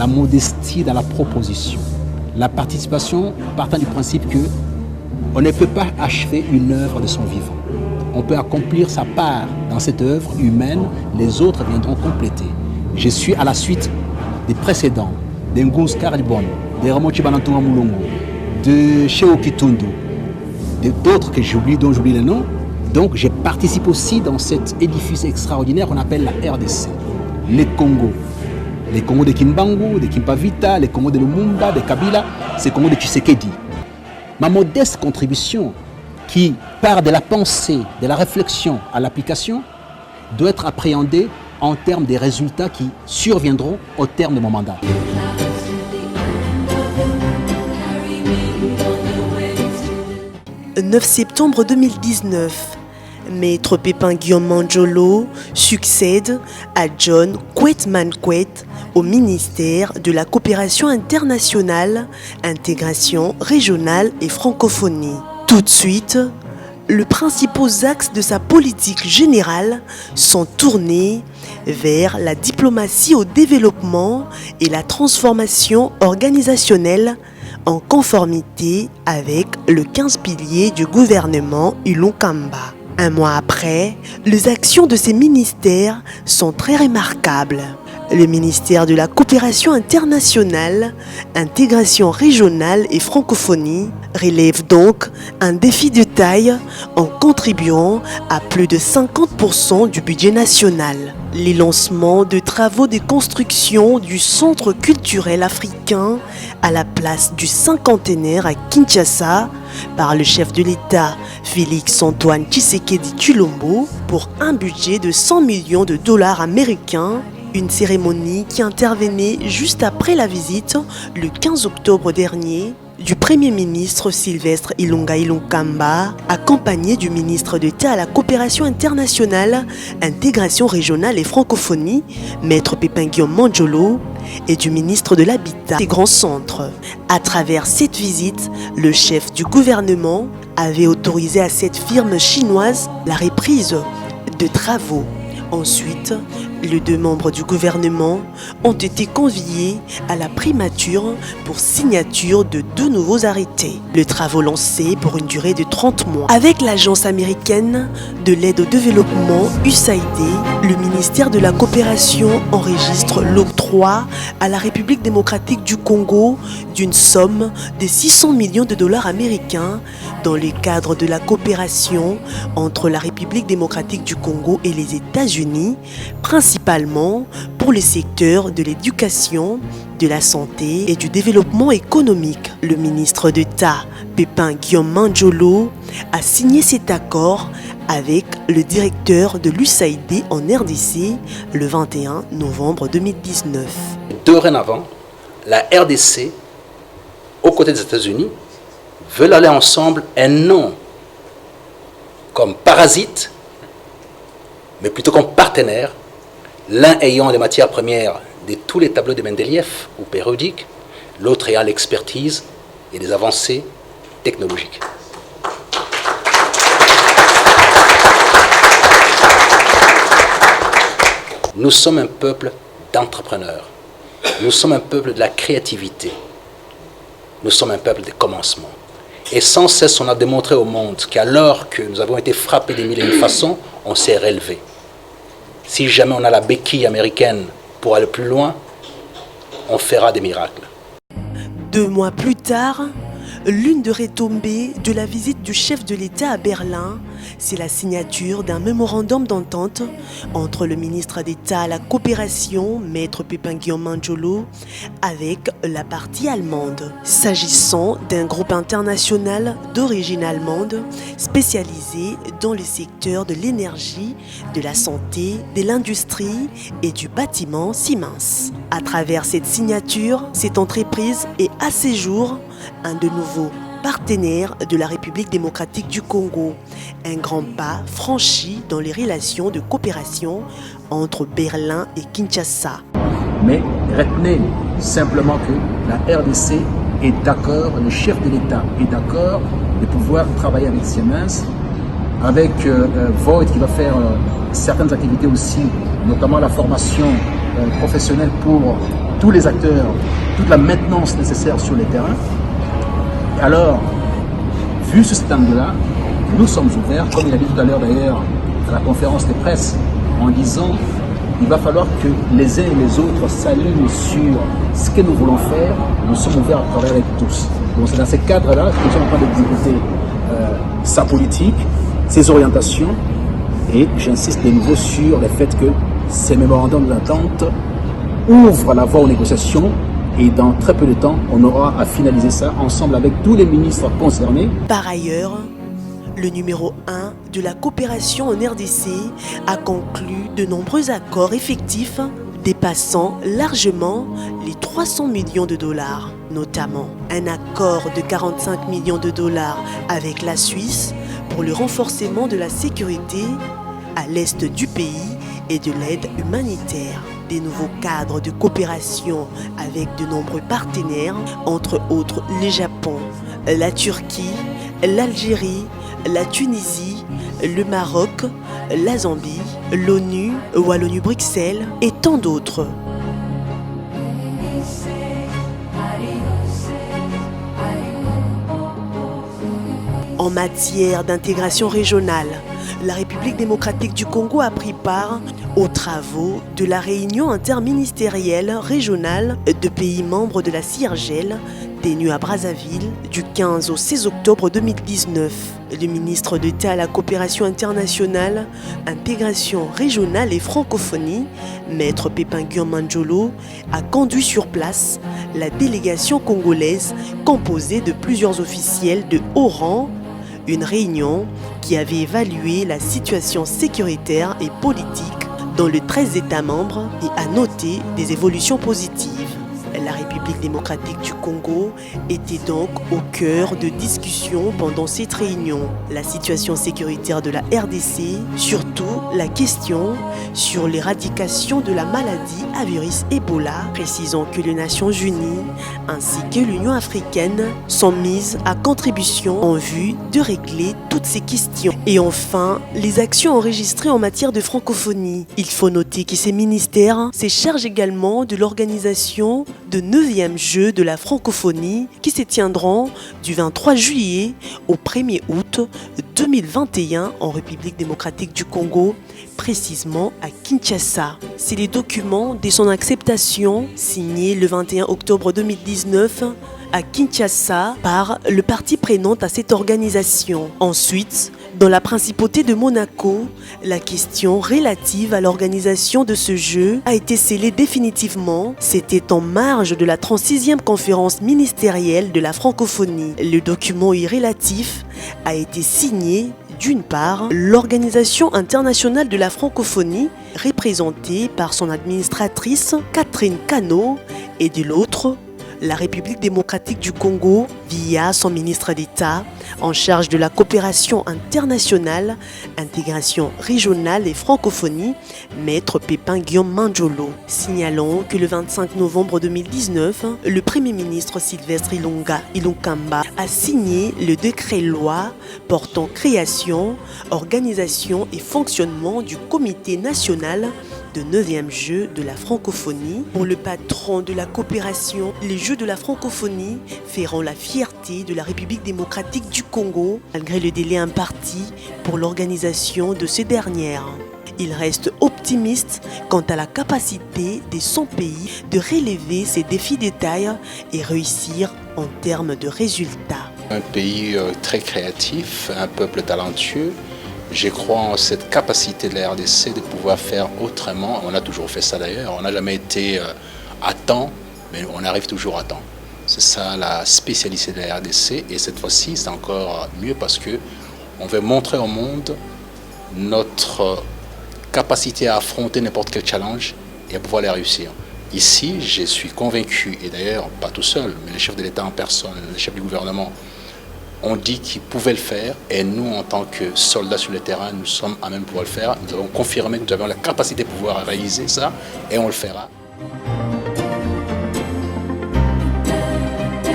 modestie dans la proposition. La participation partant du principe que on ne peut pas achever une œuvre de son vivant. On peut accomplir sa part dans cette œuvre humaine, les autres viendront compléter. Je suis à la suite des précédents, de Nguz Karibon, de Ramon Chibanantunga Moulongo, de Cheo Kitundu, d'autres que j'oublie, dont j'oublie les noms. Donc je participe aussi dans cet édifice extraordinaire qu'on appelle la RDC. Les Congos de Kimbangu, de Kimpavita, les Congos de Lumumba, de Kabila, c'est Congos de Tshisekedi. Ma modeste contribution, qui part de la pensée, de la réflexion à l'application, doit être appréhendée en termes des résultats qui surviendront au terme de mon mandat. Le 9 septembre 2019, Maître Pépin Guillaume Mandjolo succède à John Kwet-Mankwet au ministère de la Coopération internationale, intégration régionale et francophonie. Tout de suite, les principaux axes de sa politique générale sont tournés vers la diplomatie au développement et la transformation organisationnelle en conformité avec le 15 piliers du gouvernement Ilunkamba. Un mois après, les actions de ces ministères sont très remarquables. Le ministère de la Coopération internationale, intégration régionale et francophonie relève donc un défi de taille en contribuant à plus de 50% du budget national. Les lancements de travaux de construction du Centre culturel africain à la place du cinquantenaire à Kinshasa par le chef de l'État Félix-Antoine Tshisekedi Tshilombo pour un budget de 100 millions de dollars américains. Une cérémonie qui intervenait juste après la visite, le 15 octobre dernier, du Premier ministre Sylvestre Ilunga Ilunkamba, accompagné du ministre d'État à la Coopération internationale, intégration régionale et francophonie, Maître Pépin Guillaume Mandjolo, et du ministre de l'Habitat des grands centres. À travers cette visite, le chef du gouvernement avait autorisé à cette firme chinoise la reprise de travaux. Ensuite, les deux membres du gouvernement ont été conviés à la primature pour signature de 2 nouveaux arrêtés. Les travaux lancés pour une durée de 30 mois. Avec l'Agence américaine de l'aide au développement USAID, le ministère de la Coopération enregistre l'octroi à la République démocratique du Congo d'une somme de 600 millions de dollars américains dans le cadre de la coopération entre la République démocratique du Congo et les États-Unis, principalement pour le secteur de l'éducation, de la santé et du développement économique. Le ministre d'État, Pépin Guillaume Mandjolo, a signé cet accord avec le directeur de l'USAID en RDC le 21 novembre 2019. Dorénavant, la RDC, aux côtés des États-Unis, veulent aller ensemble et non comme parasites, mais plutôt comme partenaires, l'un ayant les matières premières de tous les tableaux de Mendeleïev ou périodiques, l'autre ayant l'expertise et les avancées technologiques. Nous sommes un peuple d'entrepreneurs. Nous sommes un peuple de la créativité. Nous sommes un peuple de commencement. Et sans cesse, on a démontré au monde qu'alors que nous avons été frappés de mille et une façons, on s'est relevé. Si jamais on a la béquille américaine pour aller plus loin, on fera des miracles. 2 mois plus tard, l'une des retombées de la visite du chef de l'État à Berlin, c'est la signature d'un mémorandum d'entente entre le ministre d'État à la coopération, Maître Pépin Guillaume Mandjolo, avec la partie allemande. S'agissant d'un groupe international d'origine allemande spécialisé dans le secteur de l'énergie, de la santé, de l'industrie et du bâtiment Siemens. À travers cette signature, cette entreprise est à ce jour un de nouveaux partenaire de la République démocratique du Congo, un grand pas franchi dans les relations de coopération entre Berlin et Kinshasa. Mais retenez simplement que la RDC est d'accord, le chef de l'État est d'accord de pouvoir travailler avec Siemens, avec Voigt qui va faire certaines activités aussi, notamment la formation professionnelle pour tous les acteurs, toute la maintenance nécessaire sur les terrains. Alors, vu ce cet angle-là, nous sommes ouverts, comme il a dit tout à l'heure d'ailleurs à la conférence de presse, en disant il va falloir que les uns et les autres s'alignent sur ce que nous voulons faire. Nous sommes ouverts à travailler avec tous. Donc c'est dans ces cadres-là que nous sommes en train d'exécuter sa politique, ses orientations, et j'insiste de nouveau sur le fait que ces mémorandums d'entente ouvrent la voie aux négociations. Et dans très peu de temps, on aura à finaliser ça ensemble avec tous les ministres concernés. Par ailleurs, le numéro 1 de la coopération en RDC a conclu de nombreux accords effectifs dépassant largement les 300 millions de dollars, notamment un accord de 45 millions de dollars avec la Suisse pour le renforcement de la sécurité à l'est du pays et de l'aide humanitaire. Des nouveaux cadres de coopération avec de nombreux partenaires, entre autres le Japon, la Turquie, l'Algérie, la Tunisie, le Maroc, la Zambie, l'ONU, Wallonie-Bruxelles et tant d'autres. En matière d'intégration régionale, la République démocratique du Congo a pris part aux travaux de la réunion interministérielle régionale de pays membres de la CIRGL tenue à Brazzaville du 15 au 16 octobre 2019. Le ministre d'État à la coopération internationale, intégration régionale et francophonie, Maître Pépin Guillaume-Manjolo, a conduit sur place la délégation congolaise composée de plusieurs officiels de haut rang. Une réunion qui avait évalué la situation sécuritaire et politique dans les 13 États membres et a noté des évolutions positives. La République démocratique du Congo était donc au cœur de discussions pendant cette réunion. La situation sécuritaire de la RDC, surtout la question sur l'éradication de la maladie à virus Ebola, précisant que les Nations Unies ainsi que l'Union africaine sont mises à contribution en vue de régler toutes ces questions. Et enfin, les actions enregistrées en matière de francophonie. Il faut noter que ces ministères se chargent également de l'organisation de 9e Jeux de la francophonie qui se tiendront du 23 juillet au 1er août 2021 en République démocratique du Congo, précisément à Kinshasa. C'est les documents de son acceptation signés le 21 octobre 2019 à Kinshasa par le parti prenant à cette organisation. Ensuite, dans la principauté de Monaco, la question relative à l'organisation de ce jeu a été scellée définitivement. C'était en marge de la 36e conférence ministérielle de la francophonie. Le document y relatif a été signé d'une part l'Organisation internationale de la francophonie, représentée par son administratrice Catherine Cano, et de l'autre, la République démocratique du Congo via son ministre d'État en charge de la coopération internationale, intégration régionale et francophonie, Maître Pépin Guillaume-Manjolo. Signalons que le 25 novembre 2019, le Premier ministre Sylvestre Ilunkamba a signé le décret-loi portant création, organisation et fonctionnement du Comité national de 9e Jeux de la francophonie. Pour le patron de la coopération, les Jeux de la francophonie feront la fierté de la République démocratique du Congo, malgré le délai imparti pour l'organisation de ces dernières. Il reste optimiste quant à la capacité de son pays de relever ces défis de taille et réussir en termes de résultats. Un pays très créatif, un peuple talentueux. Je crois en cette capacité de la RDC de pouvoir faire autrement. On a toujours fait ça d'ailleurs. On n'a jamais été à temps, mais on arrive toujours à temps. C'est ça la spécialité de la RDC. Et cette fois-ci, c'est encore mieux parce qu'on veut montrer au monde notre capacité à affronter n'importe quel challenge et à pouvoir les réussir. Ici, je suis convaincu, et d'ailleurs pas tout seul, mais les chefs de l'État en personne, les chefs du gouvernement, on dit qu'ils pouvaient le faire et nous, en tant que soldats sur le terrain, nous sommes à même pouvoir le faire. Nous avons confirmé que nous avons la capacité de pouvoir réaliser ça et on le fera.